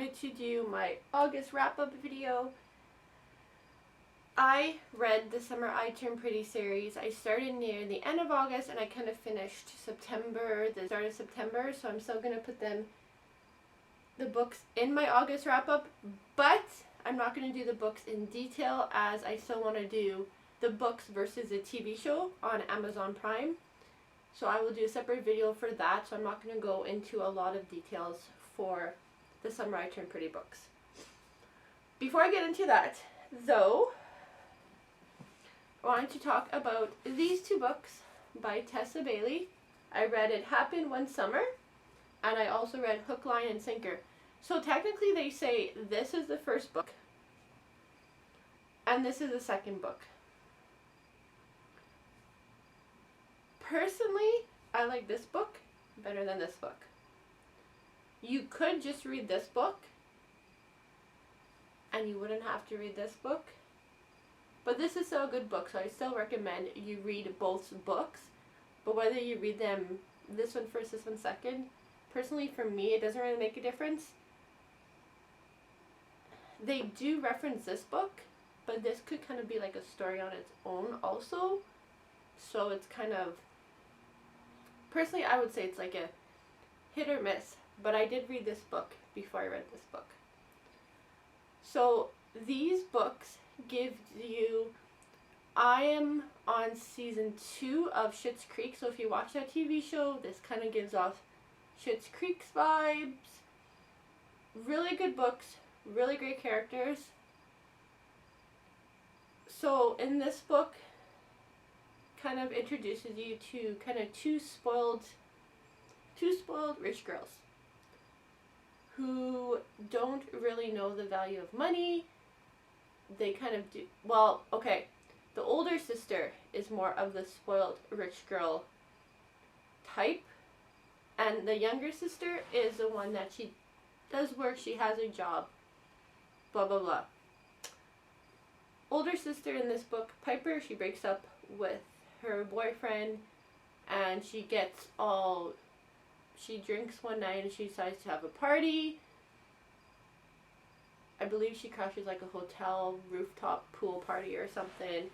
wanted to do my August wrap-up video. I read the Summer I Turned Pretty series. I started near the end of August and I kind of finished September, the start of September, so I'm still going to put the books in my August wrap-up, but I'm not going to do the books in detail as I still want to do the books versus the TV show on Amazon Prime. So I will do a separate video for that, so I'm not going to go into a lot of details for the Summer I Turned Pretty books. Before I get into that, though, I wanted to talk about these two books by Tessa Bailey. I read It Happened One Summer, and I also read Hook, Line, and Sinker. So technically they say this is the first book, and this is the second book. Personally, I like this book better than this book. You could just read this book, and you wouldn't have to read this book. But this is still a good book, so I still recommend you read both books. But whether you read them, this one first, this one second, personally for me, it doesn't really make a difference. They do reference this book, but this could kind of be like a story on its own also. So it's kind of, personally I would say it's like a hit or miss, but I did read this book before I read this book. So these books give you, I am on season 2 of Schitt's Creek, so if you watch that TV show, this kind of gives off Schitt's Creek's vibes. Really good books, really great characters. So in this book, kind of introduces you to kind of two spoiled rich girls who don't really know the value of money. They kind of do, well, okay, the older sister is more of the spoiled rich girl type, and the younger sister is the one that she does work, she has a job, blah blah blah. Older sister in this book, Piper, she breaks up with her boyfriend, and she drinks one night and she decides to have a party. I believe she crashes like a hotel rooftop pool party or something.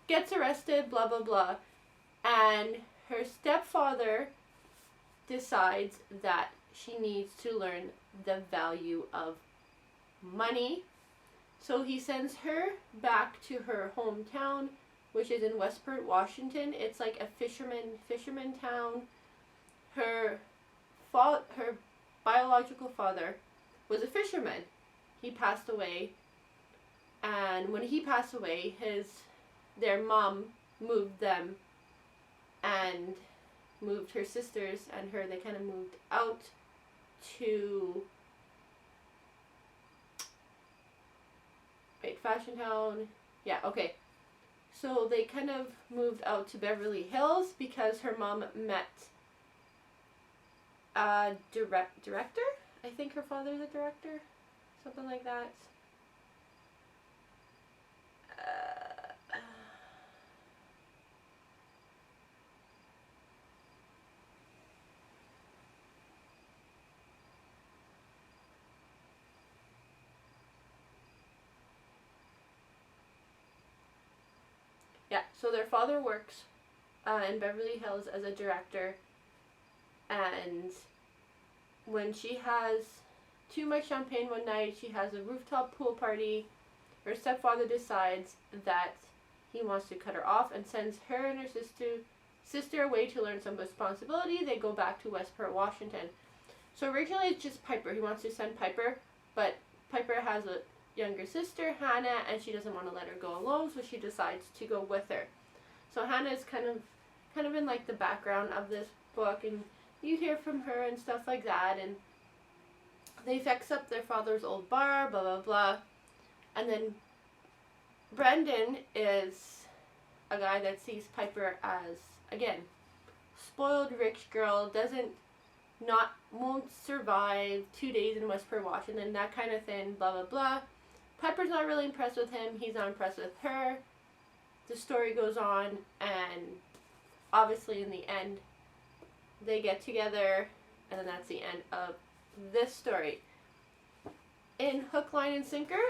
Gets arrested, blah blah blah. And her stepfather decides that she needs to learn the value of money. So he sends her back to her hometown, which is in Westport, Washington. It's like a fisherman town. Her biological father was a fisherman. He passed away, and when he passed away, their mom moved them and moved her sisters and her. They kind of moved out to Fashion Town. Yeah, okay. So they kind of moved out to Beverly Hills because her mom met a director. I think her father's a director. Something like that. Yeah, so their father works in Beverly Hills as a director, and when she has too much champagne one night, she has a rooftop pool party, her stepfather decides that he wants to cut her off and sends her and her sister away to learn some responsibility. They go back to Westport, Washington. So originally it's just Piper. He wants to send Piper, but Piper has a younger sister, Hannah, and she doesn't want to let her go alone, so she decides to go with her. So Hannah is kind of in like the background of this book, and you hear from her and stuff like that, and they fix up their father's old bar, blah blah blah. And then Brendan is a guy that sees Piper as, again, spoiled rich girl, won't survive 2 days in Westport, Washington, that kind of thing, blah blah blah. Piper's not really impressed with him, he's not impressed with her. The story goes on, and obviously in the end they get together, and then that's the end of this story. In Hook, Line, and Sinker,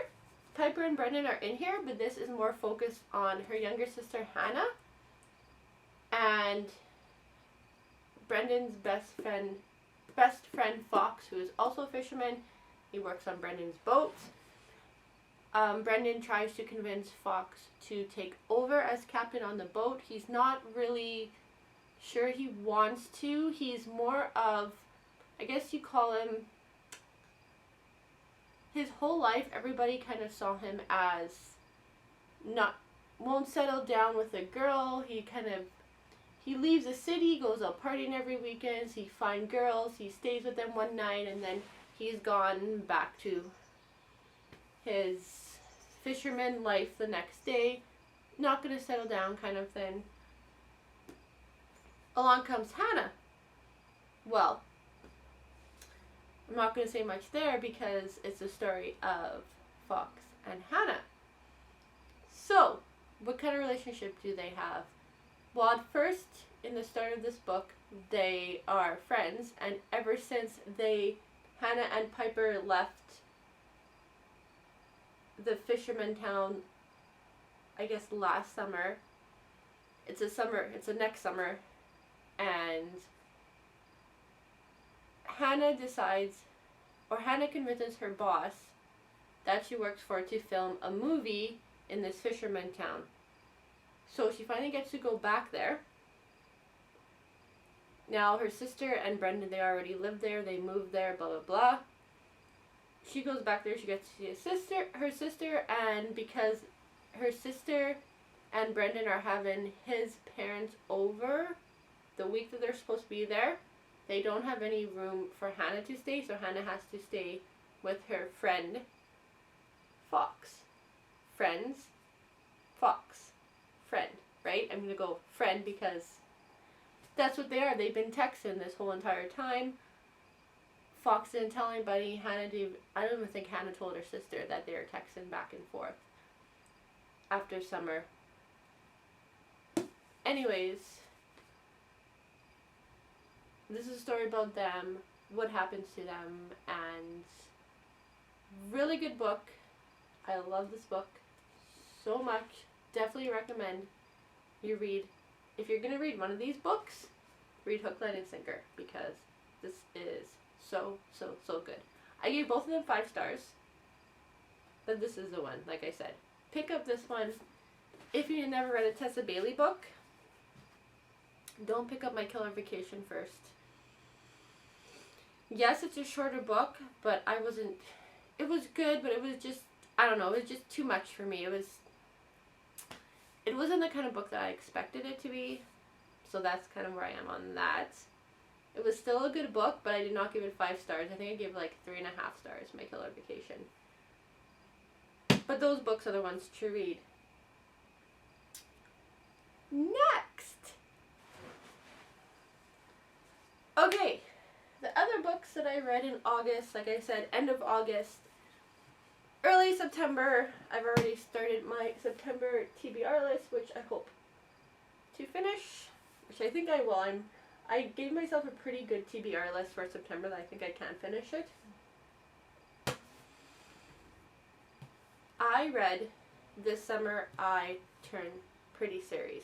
Piper and Brendan are in here, but this is more focused on her younger sister Hannah and Brendan's best friend Fox, who is also a fisherman. He works on Brendan's boat. Brendan tries to convince Fox to take over as captain on the boat. He's not really sure he wants to. He's more of, I guess you call him, his whole life everybody kind of saw him as won't settle down with a girl. He leaves the city, goes out partying every weekend, he finds girls, he stays with them one night, and then he's gone back to his fisherman life the next day. Not gonna settle down kind of thing. Along comes Hannah. Well, I'm not going to say much there because it's the story of Fox and Hannah. So, what kind of relationship do they have? Well, at first, in the start of this book, they are friends, and ever since Hannah and Piper left the fisherman town, I guess last summer, it's a next summer, and Hannah convinces her boss that she works for to film a movie in this fisherman town. So she finally gets to go back there. Now her sister and Brendan, they already live there, they moved there, blah blah blah. She goes back there, she gets to see her sister, and because her sister and Brendan are having his parents over the week that they're supposed to be there, they don't have any room for Hannah to stay, so Hannah has to stay with her friend, Fox. Friends, Fox, friend, right? I'm going to go friend because that's what they are. They've been texting this whole entire time. Fox didn't tell anybody. I don't even think Hannah told her sister that they were texting back and forth after summer. Anyways, this is a story about them, what happens to them, and really good book. I love this book so much. Definitely recommend you read. If you're going to read one of these books, read Hook, Line, and Sinker, because this is so good. I gave both of them 5 stars, but this is the one, like I said. Pick up this one. If you never read a Tessa Bailey book, don't pick up My Killer Vacation first. Yes, it's a shorter book, but it was good, but it was just, I don't know, it was just too much for me. It wasn't the kind of book that I expected it to be, so that's kind of where I am on that. It was still a good book, but I did not give it 5 stars. I think I gave it like 3.5 stars, My Killer Vacation. But those books are the ones to read. Next! Okay, the other books that I read in August, like I said, end of August, early September, I've already started my September TBR list, which I hope to finish, which I think I will. I gave myself a pretty good TBR list for September that I think I can finish it. I read this summer I Turned Pretty series.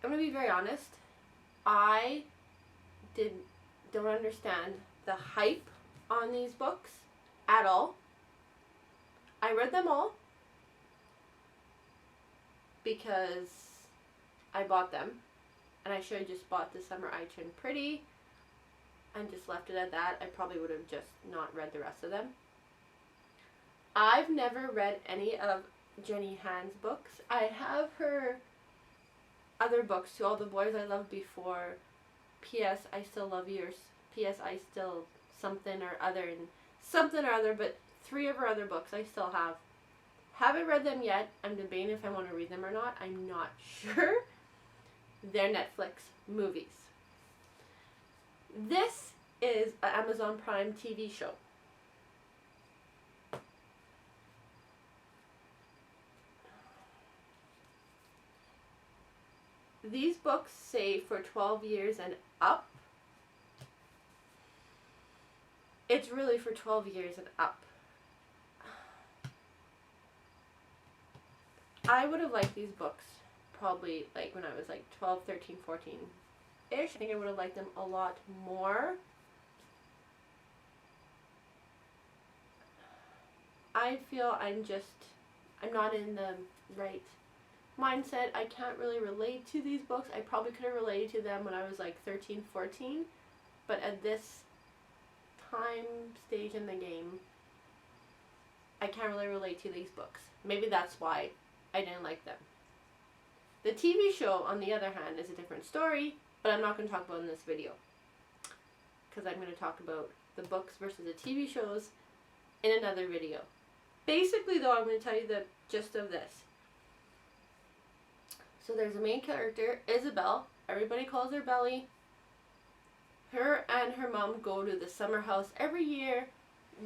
I'm going to be very honest. I don't understand the hype on these books at all. I read them all because I bought them, and I should have just bought This Summer I Turned Pretty and just left it at that. I probably would have just not read the rest of them. I've never read any of Jenny Han's books. I have her other books, To All the Boys I Loved Before, P.S. I Still Love You, or P.S. I Still something or other, but 3 of her other books I still have. Haven't read them yet. I'm debating if I want to read them or not. I'm not sure. They're Netflix movies. This is an Amazon Prime TV show. These books say for 12 years and up, it's really for 12 years and up. I would have liked these books probably like when I was like 12, 13, 14-ish. I think I would have liked them a lot more. I feel I'm not in the right mindset. I can't really relate to these books. I probably could have related to them when I was like 13, 14. But at this time stage in the game, I can't really relate to these books. Maybe that's why I didn't like them. The TV show, on the other hand, is a different story, but I'm not going to talk about it in this video. Because I'm going to talk about the books versus the TV shows in another video. Basically, though, I'm going to tell you the gist of this. So there's a main character, Isabel. Everybody calls her Belly. Her and her mom go to the summer house every year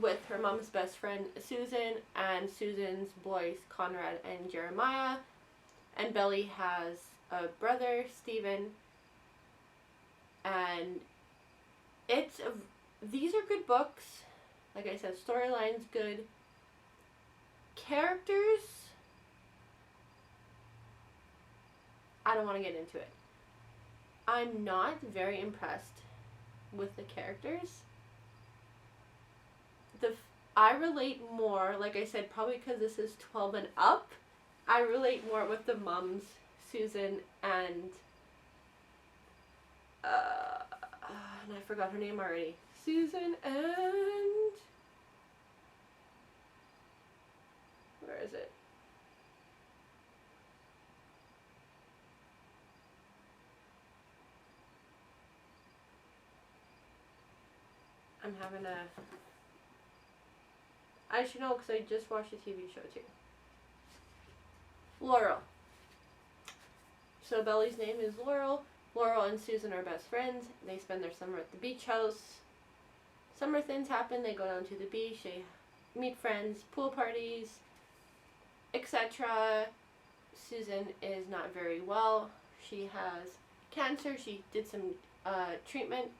with her mom's best friend, Susan, and Susan's boys, Conrad and Jeremiah. And Belly has a brother, Stephen. And these are good books. Like I said, storyline's good. Characters, I don't want to get into it. I'm not very impressed with the characters. I relate more, like I said, probably because this is 12 and up, I relate more with the mums, Susan and I forgot her name already. Susan and... where is it? I'm having a... I should know because I just watched a TV show too. Laurel. So Belly's name is Laurel. Laurel and Susan are best friends. They spend their summer at the beach house. Summer things happen. They go down to the beach. They meet friends, pool parties, etc. Susan is not very well. She has cancer. She did some treatment,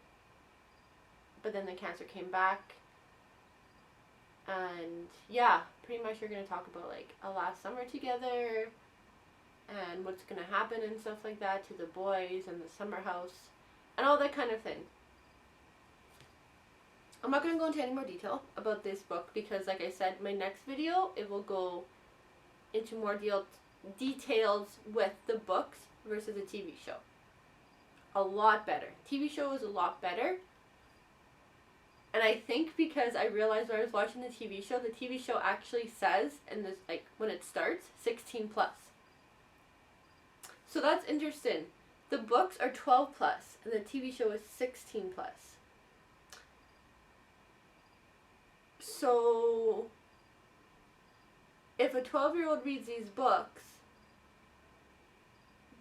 but then the cancer came back. And yeah, pretty much we're going to talk about like a last summer together and what's going to happen and stuff like that to the boys and the summer house and all that kind of thing. I'm not going to go into any more detail about this book because, like I said, my next video, it will go into more details with the books versus a TV show. A lot better. TV show is a lot better. And I think because I realized when I was watching the TV show actually says, in this, like, when it starts, 16 plus. So that's interesting. The books are 12 plus, and the TV show is 16 plus. So, if a 12-year-old reads these books,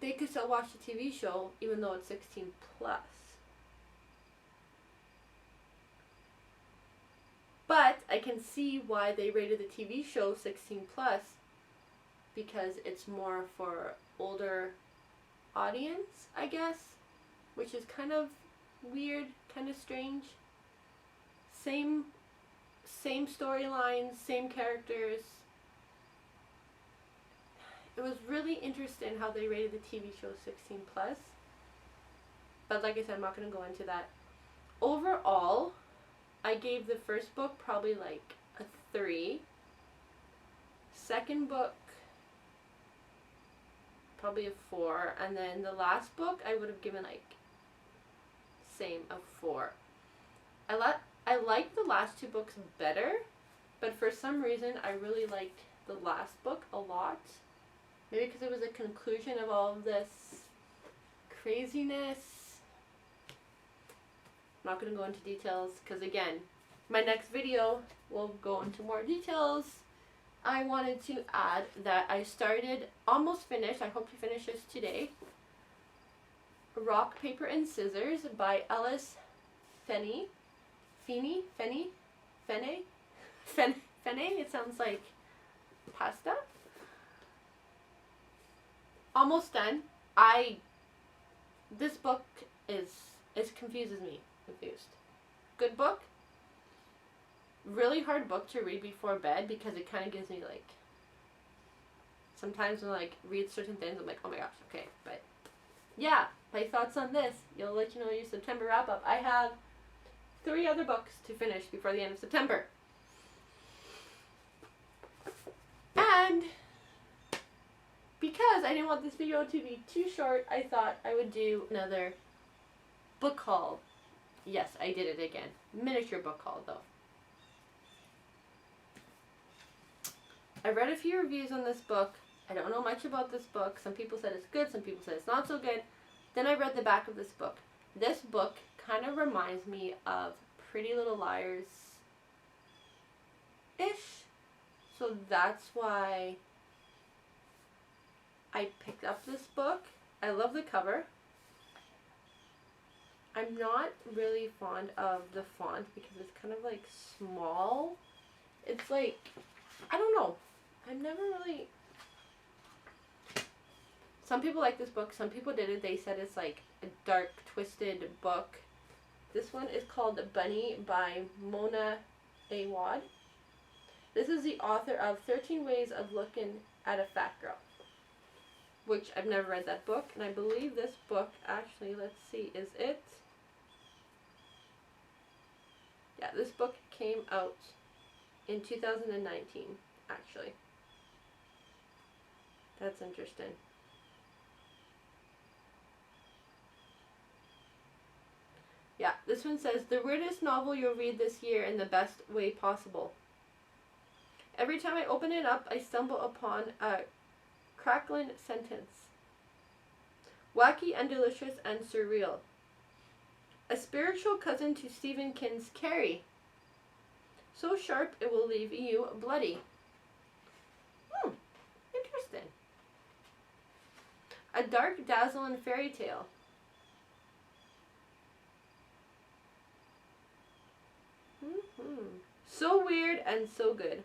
they could still watch the TV show, even though it's 16 plus. But I can see why they rated the TV show 16 plus, because it's more for older audience, I guess, which is kind of weird, kind of strange. Same storylines, same characters. It was really interesting how they rated the TV show 16 plus. But like I said, I'm not going to go into that. Overall, I gave the first book probably like a 3. Second book, probably a 4. And then the last book, I would have given like, same, a 4. I liked the last 2 books better, but for some reason, I really liked the last book a lot. Maybe because it was a conclusion of all of this craziness. I'm not going to go into details because, again, my next video will go into more details. I wanted to add that I started, almost finished, I hope to finish this today, Rock, Paper, and Scissors by Alice Fenney. Fenney? It sounds like pasta. Almost done. This book confuses me. Confused. Good book. really hard book to read before bed because it kind of gives me like, sometimes when I like read certain things I'm like, oh my gosh, okay. But yeah, my thoughts on this, you'll let you know your September wrap up. I have 3 other books to finish before the end of September. And because I didn't want this video to be too short, I thought I would do another book haul. Yes, I did it again. Miniature book haul though. I read a few reviews on this book. I don't know much about this book. Some people said it's good, some people said it's not so good. Then I read the back of this book. This book kind of reminds me of Pretty Little Liars-ish. So that's why I picked up this book. I love the cover. I'm not really fond of the font because it's kind of like small. It's like, I don't know. I've never really... Some people like this book, some people didn't. They said it's like a dark, twisted book. This one is called Bunny by Mona Awad. This is the author of 13 Ways of Looking at a Fat Girl, which I've never read that book. And I believe this book, actually, let's see, is it? Yeah, this book came out in 2019, actually. That's interesting. Yeah, this one says, the weirdest novel you'll read this year in the best way possible. Every time I open it up, I stumble upon a crackling sentence. Wacky and delicious and surreal. A spiritual cousin to Stephen King's Carrie. So sharp it will leave you bloody. Interesting. A dark, dazzling fairy tale. So weird and so good.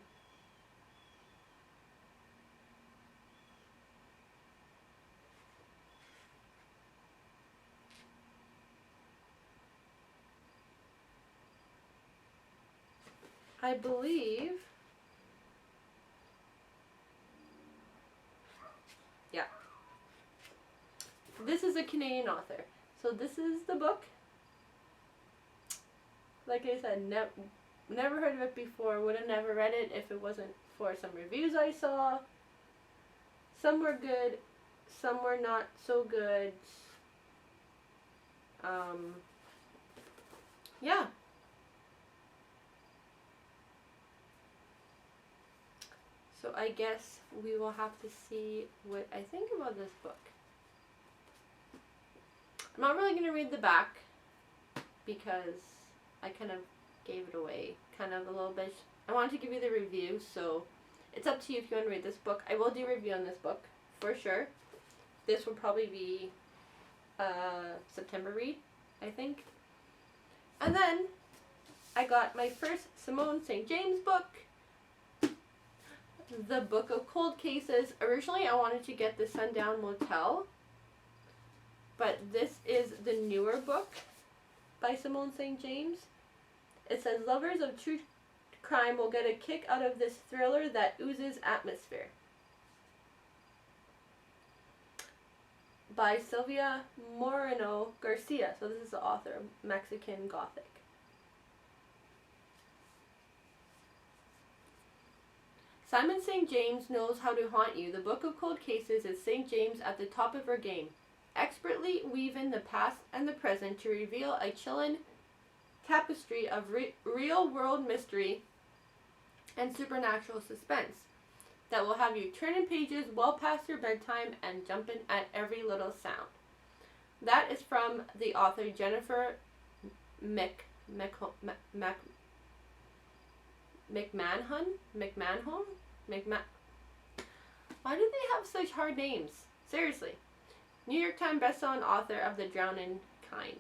I believe, yeah, this is a Canadian author. So this is the book. Like I said, never heard of it before. Would have never read it if it wasn't for some reviews I saw. Some were good, some were not so good. Yeah. So I guess we will have to see what I think about this book. I'm not really going to read the back because I kind of gave it away kind of a little bit. I wanted to give you the review, so it's up to you if you want to read this book. I will do a review on this book for sure. This will probably be September read, I think. And then I got my first Simone St. James book. The Book of Cold Cases. Originally I wanted to get the Sundown Motel, but this is the newer book by Simone St. James. It says lovers of true crime will get a kick out of this thriller that oozes atmosphere. By Sylvia Moreno Garcia. So this is the author, Mexican Gothic. Simon St. James knows how to haunt you. The Book of Cold Cases is St. James at the top of her game, expertly weaving the past and the present to reveal a chilling tapestry of real-world mystery and supernatural suspense that will have you turning pages well past your bedtime and jumping at every little sound. That is from the author Jennifer McMahon. Why do they have such hard names? Seriously. New York Times bestselling author of The Drowning Kind.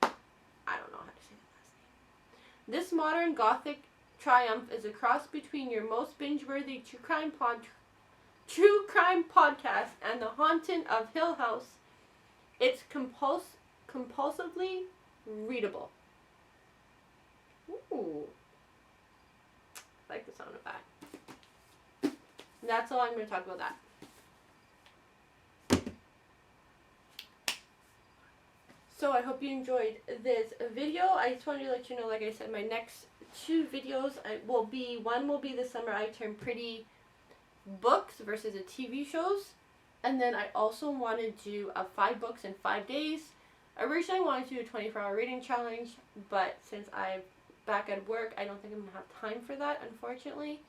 I don't know how to say that last name. This modern gothic triumph is a cross between your most binge-worthy true crime podcast and The Haunting of Hill House. It's compulsively readable. Ooh. That's all I'm going to talk about that. So I hope you enjoyed this video. I just wanted to let you know, like I said, my next 2 videos will be, one will be the Summer I Turned Pretty books versus the TV shows. And then I also want to do a 5 books in 5 days. Originally I wanted to do a 24-hour reading challenge, but since I'm back at work, I don't think I'm going to have time for that, unfortunately.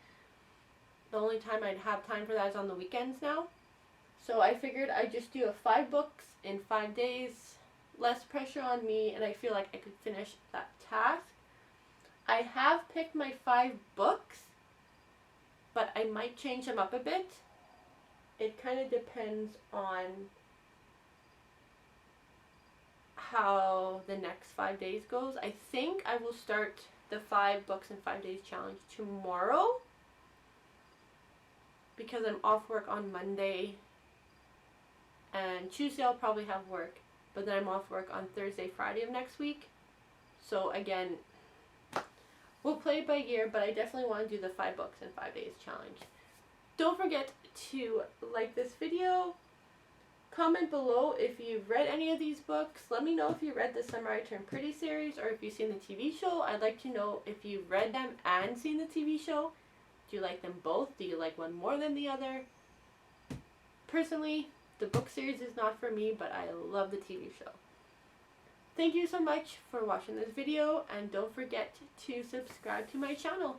The only time I'd have time for that is on the weekends now. So I figured I'd just do a 5 books in 5 days. Less pressure on me, and I feel like I could finish that task. I have picked my 5 books, but I might change them up a bit. It kind of depends on how the next 5 days goes. I think I will start the 5 books in 5 days challenge tomorrow because I'm off work on Monday, and Tuesday I'll probably have work, but then I'm off work on Thursday, Friday of next week. So again, we'll play it by ear, but I definitely want to do the 5 books in 5 days challenge. Don't forget to like this video. Comment below if you've read any of these books. Let me know if you read the Summer I Turned Pretty series or if you've seen the TV show. I'd like to know if you've read them and seen the TV show. Do you like them both? Do you like one more than the other? Personally, the book series is not for me, but I love the TV show. Thank you so much for watching this video, and don't forget to subscribe to my channel.